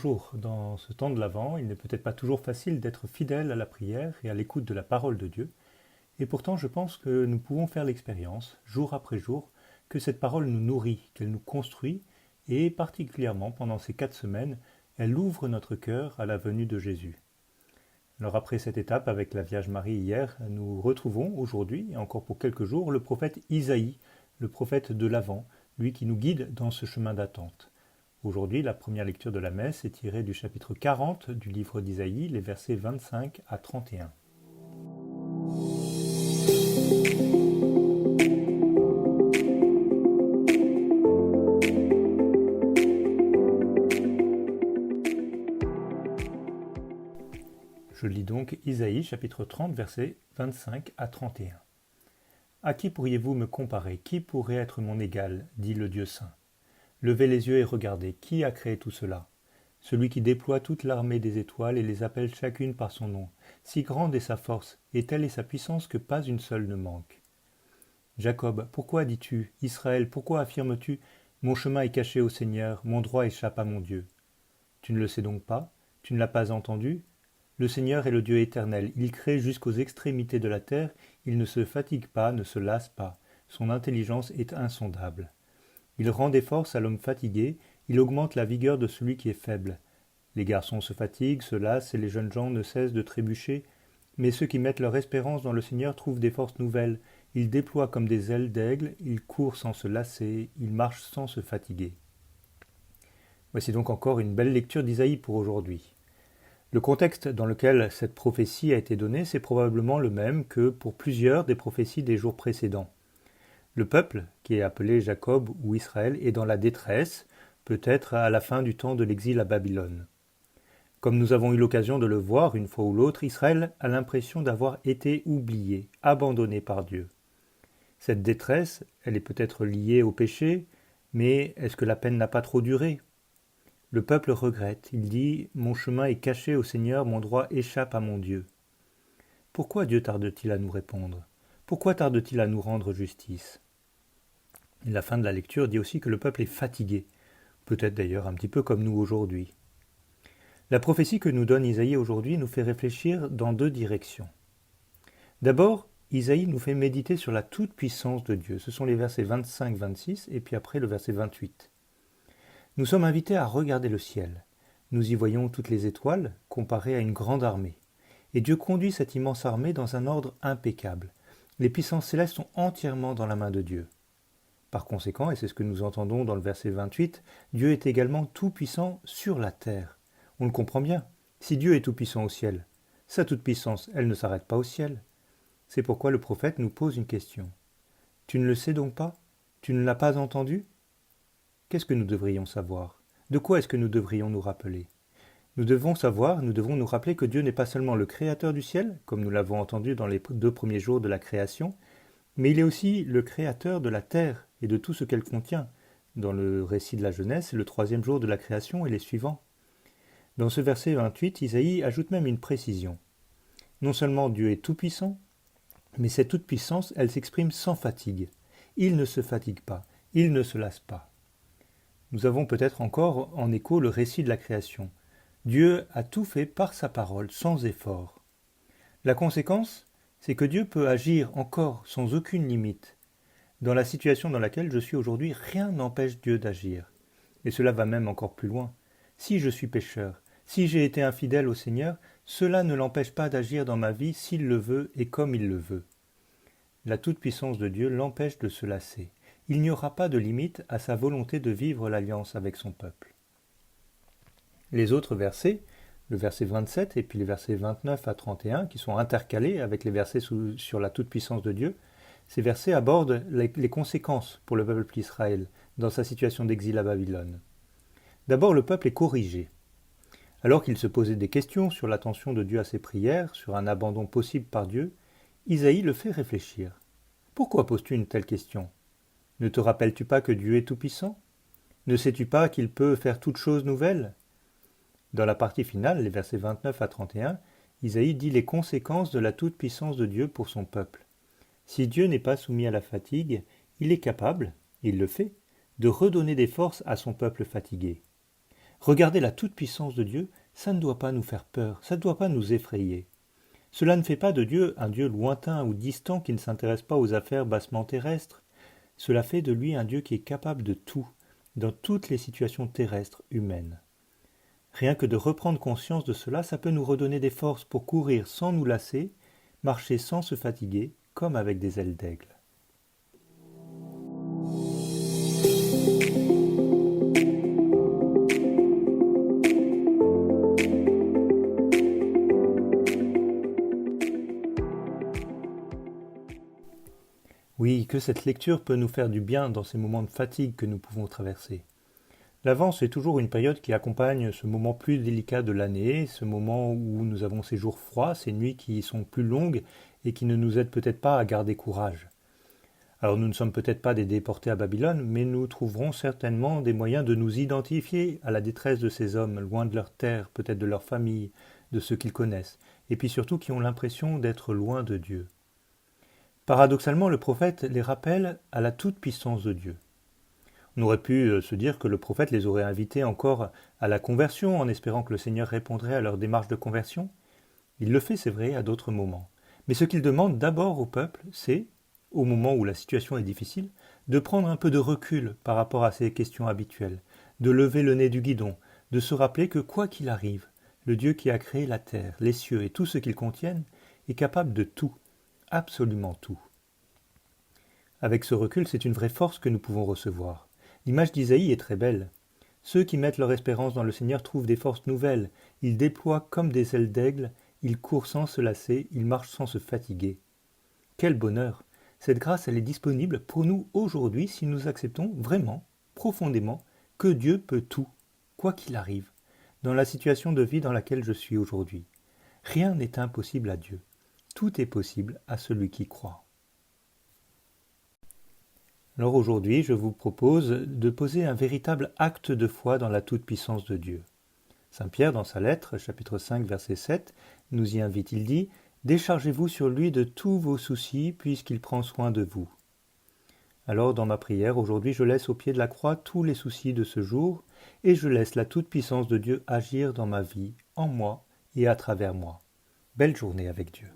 bonjour. Dans ce temps de l'Avent, il n'est peut-être pas toujours facile d'être fidèle à la prière et à l'écoute de la parole de Dieu. Et pourtant, je pense que nous pouvons faire l'expérience, jour après jour, que cette parole nous nourrit, qu'elle nous construit, et particulièrement pendant ces 4 semaines, elle ouvre notre cœur à la venue de Jésus. Alors après cette étape avec la Vierge Marie hier, nous retrouvons aujourd'hui, et encore pour quelques jours, le prophète Isaïe, le prophète de l'Avent, lui qui nous guide dans ce chemin d'attente. Aujourd'hui, la première lecture de la messe est tirée du chapitre 40 du livre d'Isaïe, les versets 25 à 31. Je lis donc Isaïe, chapitre 30, versets 25 à 31. À qui pourriez-vous me comparer? Qui pourrait être mon égal? Dit le Dieu saint. Levez les yeux et regardez, qui a créé tout cela? Celui qui déploie toute l'armée des étoiles et les appelle chacune par son nom. Si grande est sa force, et telle est sa puissance que pas une seule ne manque. Jacob, pourquoi dis-tu? Israël, pourquoi affirmes-tu? Mon chemin est caché au Seigneur, mon droit échappe à mon Dieu. Tu ne le sais donc pas? Tu ne l'as pas entendu? Le Seigneur est le Dieu éternel, il crée jusqu'aux extrémités de la terre, il ne se fatigue pas, ne se lasse pas. Son intelligence est insondable. Il rend des forces à l'homme fatigué, il augmente la vigueur de celui qui est faible. Les garçons se fatiguent, se lassent, et les jeunes gens ne cessent de trébucher. Mais ceux qui mettent leur espérance dans le Seigneur trouvent des forces nouvelles. Ils déploient comme des ailes d'aigle, ils courent sans se lasser, ils marchent sans se fatiguer. Voici donc encore une belle lecture d'Isaïe pour aujourd'hui. Le contexte dans lequel cette prophétie a été donnée, c'est probablement le même que pour plusieurs des prophéties des jours précédents. Le peuple, qui est appelé Jacob ou Israël, est dans la détresse, peut-être à la fin du temps de l'exil à Babylone. Comme nous avons eu l'occasion de le voir une fois ou l'autre, Israël a l'impression d'avoir été oublié, abandonné par Dieu. Cette détresse, elle est peut-être liée au péché, mais est-ce que la peine n'a pas trop duré? Le peuple regrette, il dit « Mon chemin est caché au Seigneur, mon droit échappe à mon Dieu ». Pourquoi Dieu tarde-t-il à nous répondre? Pourquoi tarde-t-il à nous rendre justice? La fin de la lecture dit aussi que le peuple est fatigué, peut-être d'ailleurs un petit peu comme nous aujourd'hui. La prophétie que nous donne Isaïe aujourd'hui nous fait réfléchir dans deux directions. D'abord, Isaïe nous fait méditer sur la toute-puissance de Dieu. Ce sont les versets 25-26 et puis après le verset 28. Nous sommes invités à regarder le ciel. Nous y voyons toutes les étoiles comparées à une grande armée. Et Dieu conduit cette immense armée dans un ordre impeccable. Les puissances célestes sont entièrement dans la main de Dieu. Par conséquent, et c'est ce que nous entendons dans le verset 28, Dieu est également tout-puissant sur la terre. On le comprend bien. Si Dieu est tout-puissant au ciel, sa toute-puissance, elle ne s'arrête pas au ciel. C'est pourquoi le prophète nous pose une question. Tu ne le sais donc pas? Tu ne l'as pas entendu? Qu'est-ce que nous devrions savoir? De quoi est-ce que nous devrions nous rappeler? Nous devons savoir, nous devons nous rappeler que Dieu n'est pas seulement le créateur du ciel, comme nous l'avons entendu dans les 2 premiers jours de la création, mais il est aussi le créateur de la terre et de tout ce qu'elle contient, dans le récit de la Genèse, c'est le 3e jour de la création et les suivants. Dans ce verset 28, Isaïe ajoute même une précision. Non seulement Dieu est tout-puissant, mais cette toute-puissance, elle s'exprime sans fatigue. Il ne se fatigue pas, il ne se lasse pas. Nous avons peut-être encore en écho le récit de la création. Dieu a tout fait par sa parole, sans effort. La conséquence, c'est que Dieu peut agir encore sans aucune limite. Dans la situation dans laquelle je suis aujourd'hui, rien n'empêche Dieu d'agir. Et cela va même encore plus loin. Si je suis pécheur, si j'ai été infidèle au Seigneur, cela ne l'empêche pas d'agir dans ma vie s'il le veut et comme il le veut. La toute-puissance de Dieu l'empêche de se lasser. Il n'y aura pas de limite à sa volonté de vivre l'alliance avec son peuple. Les autres versets, le verset 27 et puis les versets 29 à 31, qui sont intercalés avec les versets sur la toute-puissance de Dieu, ces versets abordent les conséquences pour le peuple d'Israël dans sa situation d'exil à Babylone. D'abord, le peuple est corrigé. Alors qu'il se posait des questions sur l'attention de Dieu à ses prières, sur un abandon possible par Dieu, Isaïe le fait réfléchir. Pourquoi poses-tu une telle question? Ne te rappelles-tu pas que Dieu est tout-puissant? Ne sais-tu pas qu'il peut faire toutes choses nouvelles? Dans la partie finale, les versets 29 à 31, Isaïe dit les conséquences de la toute-puissance de Dieu pour son peuple. Si Dieu n'est pas soumis à la fatigue, il est capable, il le fait, de redonner des forces à son peuple fatigué. Regarder la toute-puissance de Dieu, ça ne doit pas nous faire peur, ça ne doit pas nous effrayer. Cela ne fait pas de Dieu un Dieu lointain ou distant qui ne s'intéresse pas aux affaires bassement terrestres. Cela fait de lui un Dieu qui est capable de tout, dans toutes les situations terrestres humaines. Rien que de reprendre conscience de cela, ça peut nous redonner des forces pour courir sans nous lasser, marcher sans se fatiguer, comme avec des ailes d'aigle. Oui, que cette lecture peut nous faire du bien dans ces moments de fatigue que nous pouvons traverser. L'Avent, c'est toujours une période qui accompagne ce moment plus délicat de l'année, ce moment où nous avons ces jours froids, ces nuits qui sont plus longues et qui ne nous aident peut-être pas à garder courage. Alors nous ne sommes peut-être pas des déportés à Babylone, mais nous trouverons certainement des moyens de nous identifier à la détresse de ces hommes, loin de leur terre, peut-être de leur famille, de ceux qu'ils connaissent, et puis surtout qui ont l'impression d'être loin de Dieu. Paradoxalement, le prophète les rappelle à la toute-puissance de Dieu. On aurait pu se dire que le prophète les aurait invités encore à la conversion en espérant que le Seigneur répondrait à leur démarche de conversion. Il le fait, c'est vrai, à d'autres moments. Mais ce qu'il demande d'abord au peuple, c'est, au moment où la situation est difficile, de prendre un peu de recul par rapport à ces questions habituelles, de lever le nez du guidon, de se rappeler que quoi qu'il arrive, le Dieu qui a créé la terre, les cieux et tout ce qu'ils contiennent est capable de tout, absolument tout. Avec ce recul, c'est une vraie force que nous pouvons recevoir. L'image d'Isaïe est très belle. Ceux qui mettent leur espérance dans le Seigneur trouvent des forces nouvelles. Ils déploient comme des ailes d'aigle, ils courent sans se lasser, ils marchent sans se fatiguer. Quel bonheur! Cette grâce, elle est disponible pour nous aujourd'hui si nous acceptons vraiment, profondément, que Dieu peut tout, quoi qu'il arrive, dans la situation de vie dans laquelle je suis aujourd'hui. Rien n'est impossible à Dieu. Tout est possible à celui qui croit. Alors aujourd'hui, je vous propose de poser un véritable acte de foi dans la toute-puissance de Dieu. Saint Pierre, dans sa lettre, chapitre 5, verset 7, nous y invite, il dit « Déchargez-vous sur lui de tous vos soucis, puisqu'il prend soin de vous. » Alors, dans ma prière, aujourd'hui, je laisse au pied de la croix tous les soucis de ce jour, et je laisse la toute-puissance de Dieu agir dans ma vie, en moi et à travers moi. Belle journée avec Dieu.